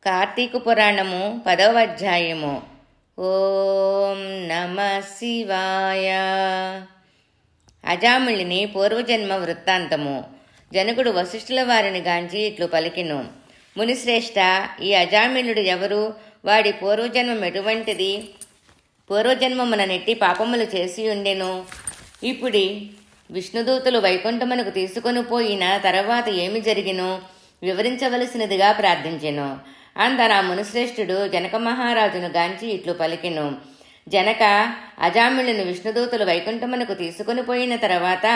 కార్తీక పురాణము 10వ అధ్యాయము. ఓం నమ శివాయ. అజామిళిని పూర్వజన్మ వృత్తాంతము. జనకుడు వశిష్ఠుల వారిని గాంచి ఇట్లు పలికెను. మునిశ్రేష్ఠ, ఈ అజామిళుడు ఎవరు? వాడి పూర్వజన్మం ఎటువంటిది? పూర్వజన్మమున నెట్టి పాపములు చేసి ఉండెను. ఇప్పుడి విష్ణుదూతలు వైకుంఠమునకు తీసుకొని పోయిన తర్వాత ఏమి జరిగినో వివరించవలసినదిగా ప్రార్థించెను. అందన మునిశ్రేష్ఠుడు జనక మహారాజును గాంచి ఇట్లు పలికెను. జనక, అజామిళుని విష్ణుదూతలు వైకుంఠమునకు తీసుకుని పోయిన తర్వాత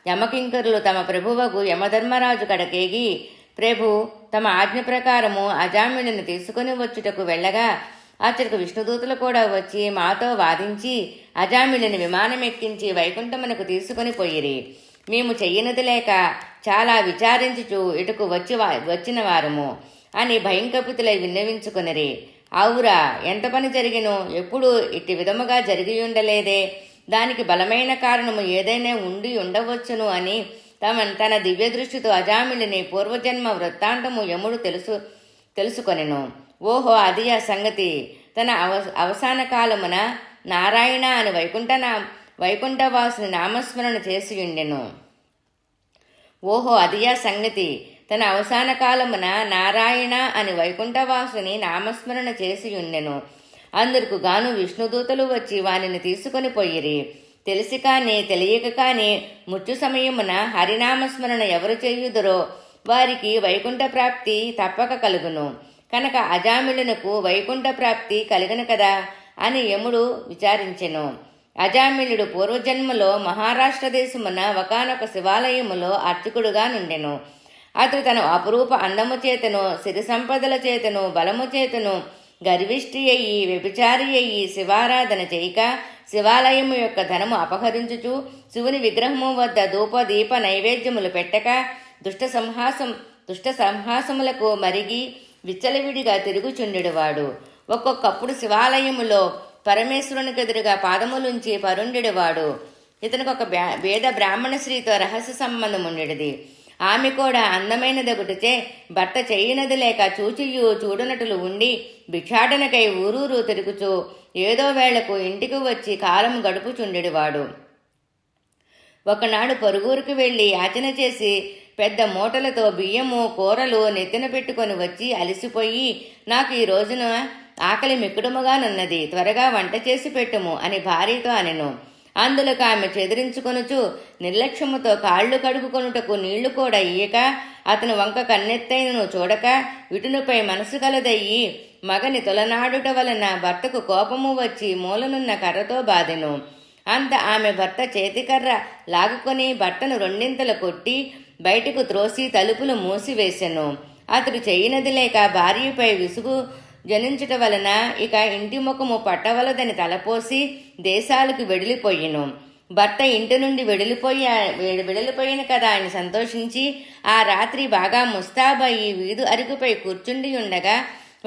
యమకింకరులు తమ ప్రభువగు యమధర్మరాజు కడకేగి, ప్రభు, తమ ఆజ్ఞ ప్రకారము అజామిళుని తీసుకుని వచ్చుటకు వెళ్ళగా అచ్చటకు విష్ణుదూతలు కూడా వచ్చి మాతో వాదించి అజామిళుని విమానం ఎక్కించి వైకుంఠమునకు తీసుకుని పోయిరి. మేము చెయ్యనది లేక చాలా విచారించుచు ఇటుకు వచ్చిన వారము అని భయంకపుతులై విన్నవించుకొనిరి. ఆవురా, ఎంత పని జరిగినో ఎప్పుడు ఇట్టి విధముగా జరిగి ఉండలేదే. దానికి బలమైన కారణము ఏదైనా ఉండి ఉండవచ్చును అని తన దివ్య దృష్టితో అజామిళుని పూర్వజన్మ వృత్తాంతము యముడు తెలుసుకొనెను. ఓహో, అది ఆ సంగతి. తన అవసాన కాలమున నారాయణ అని వైకుంఠవాసుని నామస్మరణ చేసి ఉండెను. ఓహో, అది ఆ సంగతి. తన అవసాన కాలమున నారాయణ అని వైకుంఠవాసుని నామస్మరణ చేసి ఉండెను. అందుకు గాను విష్ణుదూతలు వచ్చి వానిని తీసుకొని పోయిరి. తెలిసి కాని తెలియక కాని మృత్యు సమయమున హరినామస్మరణ ఎవరు చేయుదురో వారికి వైకుంఠ ప్రాప్తి తప్పక కలుగును. కనుక అజామిళునకు వైకుంఠ ప్రాప్తి కలిగను కదా అని యముడు విచారించెను. అజామిళుడు పూర్వజన్మలో మహారాష్ట్ర దేశమున ఒకానొక శివాలయములో అర్చకుడుగా నుండెను. అతడు తన అపురూప అందము చేతను, సిరి సంపదల చేతను, బలము చేతను గర్విష్ఠి అయ్యి వ్యభిచారి అయ్యి శివారాధన చేయక శివాలయము యొక్క ధనము అపహరించుచు శివుని విగ్రహము వద్ద ధూప దీప నైవేద్యములు పెట్టక దుష్ట సంహాసములకు మరిగి విచ్చలవిడిగా తిరుగుచుండెడువాడు. ఒక్కొక్కప్పుడు శివాలయములో పరమేశ్వరునికి ఎదురుగా పాదములుంచి పరుండెడువాడు. ఇతనికి ఒక వేద బ్రాహ్మణ స్త్రీతో రహస్య సంబంధం ఉండేది. ఆమె కూడా అందమైనదగుటచే భర్త చేయనది లేక చూచియు చూడనటులు ఉండి భిక్షాటనకై ఊరూరు తిరుగుచూ ఏదో వేళకు ఇంటికి వచ్చి కాలం గడుపుచుండెడివాడు. ఒకనాడు పొరుగురికి వెళ్ళి యాచన చేసి పెద్ద మూటలతో బియ్యము కూరలు నెత్తిన పెట్టుకొని వచ్చి అలసిపోయి, నాకు ఈ రోజున ఆకలి మిక్కుడుముగానున్నది, త్వరగా వంట చేసి పెట్టుము అని భార్యతో అనెను. అందులకు ఆమె చెదిరించుకొనుచు నిర్లక్ష్యముతో కాళ్ళు కడుగుకొనుటకు నీళ్లు కూడా ఇయ్యక అతను వంక కన్నెత్తైనను చూడక విటునుపై మనసు కలదయ్యి మగని తొలనాడుట వలన భర్తకు కోపము వచ్చి మూలనున్న కర్రతో బాదెను. అంత ఆమె భర్త చేతికర్ర లాగుకొని భర్తను రెండింతలు కొట్టి బయటకు త్రోసి తలుపులు మూసివేసెను. అతడు చేయనది లేక భార్యపై విసుగు జనించుట వలన ఇక ఇంటి ముఖము పట్టవలదని తలపోసి దేశాలకు వెడిలిపోయిను. భర్త ఇంటి నుండి వెడిలిపోయిన కదా అని సంతోషించి ఆ రాత్రి బాగా ముస్తాబయ్యి వీధు అరుగుపై కూర్చుండి ఉండగా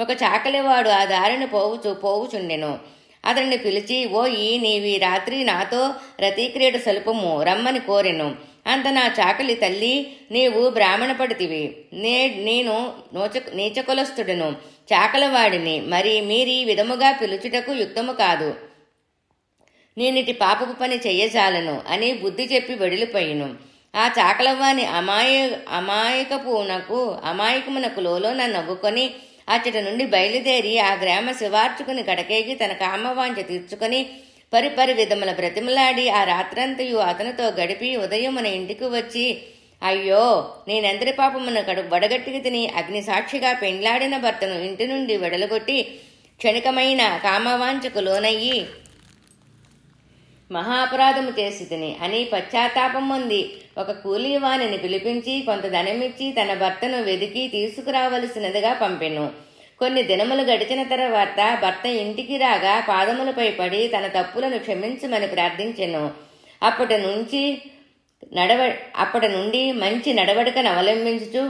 ఒక చాకలివాడు ఆ దారిని పోవుచుండెను. అతన్ని పిలిచి, ఓయి, నీవి రాత్రి నాతో రతీక్రీడ సలుపము రమ్మని కోరెను. అంత నా చాకలి, తల్లి, నీవు బ్రాహ్మణ పడితివి, నేను నీచకులస్తుడను, చాకలవాడిని, మరి మీరీ విధముగా పిలుచుటకు యుక్తము కాదు. నేనిటి పాపపు పని చెయ్యజాలను అని బుద్ధి చెప్పి వెడిలిపోయిను. ఆ చాకలవాని అమాయకమునకు లోన నవ్వుకొని అచ్చట నుండి బయలుదేరి ఆ గ్రామ శివార్చుకుని కడకేగి తన కామవాంఛ తీర్చుకొని పరిపరి విధముల బ్రతిమలాడి ఆ రాత్రంతయు అతనితో గడిపి ఉదయమున ఇంటికి వచ్చి, అయ్యో, నేనెంతటి పాపమున వడగట్టికి తిని అగ్ని సాక్షిగా పెండ్లాడిన భర్తను ఇంటి నుండి వెడలగొట్టి క్షణికమైన కామవాంఛకు లోనయ్యి మహాపరాధము చేసి తిని అని పశ్చాత్తాపం పొంది ఒక కూలీవాణిని పిలిపించి కొంత ధనమిచ్చి తన భర్తను వెదికి తీసుకురావలసినదిగా పంపెను. కొన్ని దినములు గడిచిన తర్వాత భర్త ఇంటికి రాగా పాదములపై పడి తన తప్పులను క్షమించమని ప్రార్థించెను. అప్పటి నుండి మంచి నడవడికను అవలంబించుచు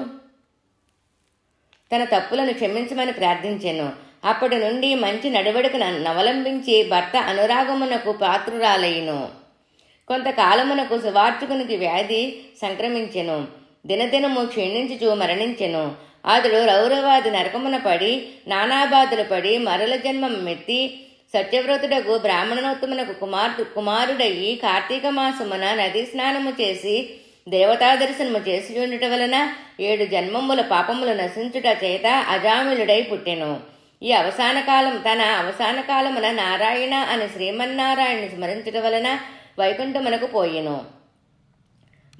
తన తప్పులను క్షమించమని ప్రార్థించెను. అప్పటి నుండి మంచి నడవడికను అవలంబించి భర్త అనురాగమునకు పాత్రురాలయ్యను. కొంతకాలమునకు శివార్చుకునికి వ్యాధి సంక్రమించెను. దినదినము క్షీణించుచు మరణించెను. అతడు రౌరవాది నరకమున పడి నానాబాధలు పడి మరల జన్మం మెత్తి సత్యవ్రతుడకు బ్రాహ్మణోత్తమునకు కుమారుడయ్యి కార్తీక మాసమున నదీ స్నానము చేసి దేవతా దర్శనము చేసి ఉండుట వలన 7 జన్మముల పాపములు నశించుట చేత అజామిలుడై పుట్టెను. ఈ తన అవసాన కాలమున నారాయణ అని శ్రీమన్నారాయణని స్మరించుట వలన వైకుంఠమునకు పోయెను.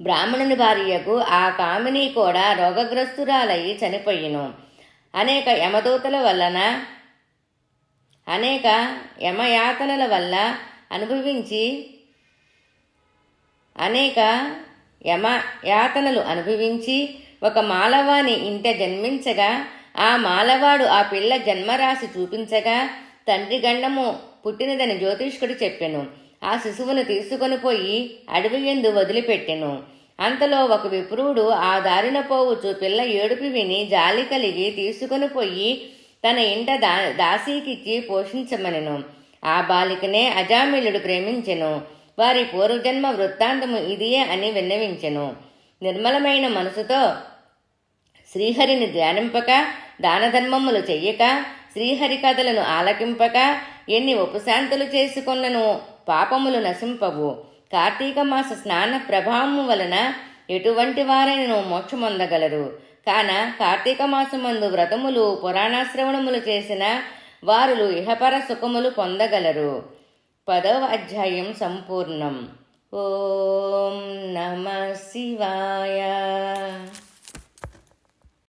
బ్రాహ్మణుని భార్యకు ఆ కామిని కూడా రోగగ్రస్తురాలయ్యి చనిపోయెను. అనేక యమయాతనల వల్ల అనుభవించి ఒక మాలవాని ఇంట జన్మించగా ఆ మాలవాడు ఆ పిల్ల జన్మరాశి చూపించగా తండ్రి గండము పుట్టినదని జ్యోతిష్కుడు చెప్పెను. ఆ శిశువును తీసుకొని పోయి అడవి యందు వదిలిపెట్టెను. అంతలో ఒక విప్రుడు ఆ దారిన పోవచ్చు పిల్ల ఏడుపు విని జాలి కలిగి తీసుకొని పోయి తన ఇంట దాసీకిచ్చి పోషించమనెను. ఆ బాలికనే అజామిలుడు ప్రేమించెను. వారి పూర్వజన్మ వృత్తాంతము ఇదియే అని విన్నవించెను. నిర్మలమైన మనసుతో శ్రీహరిని ధ్యానింపక దానధర్మములు చెయ్యక శ్రీహరి కథలను ఆలకింపక ఎన్ని ఉపశాంతులు చేసుకొన్నను పాపములు నశింపవు. కార్తీక మాస స్నాన ప్రభావము వలన ఎటువంటి వారైనను మోక్షమొందగలరు. కాన కార్తీక మాసమందు వ్రతములు పురాణాశ్రవణములు చేసిన వారులు ఇహపర సుఖములు పొందగలరు. 10వ అధ్యాయం సంపూర్ణం. ఓం నమః శివాయ.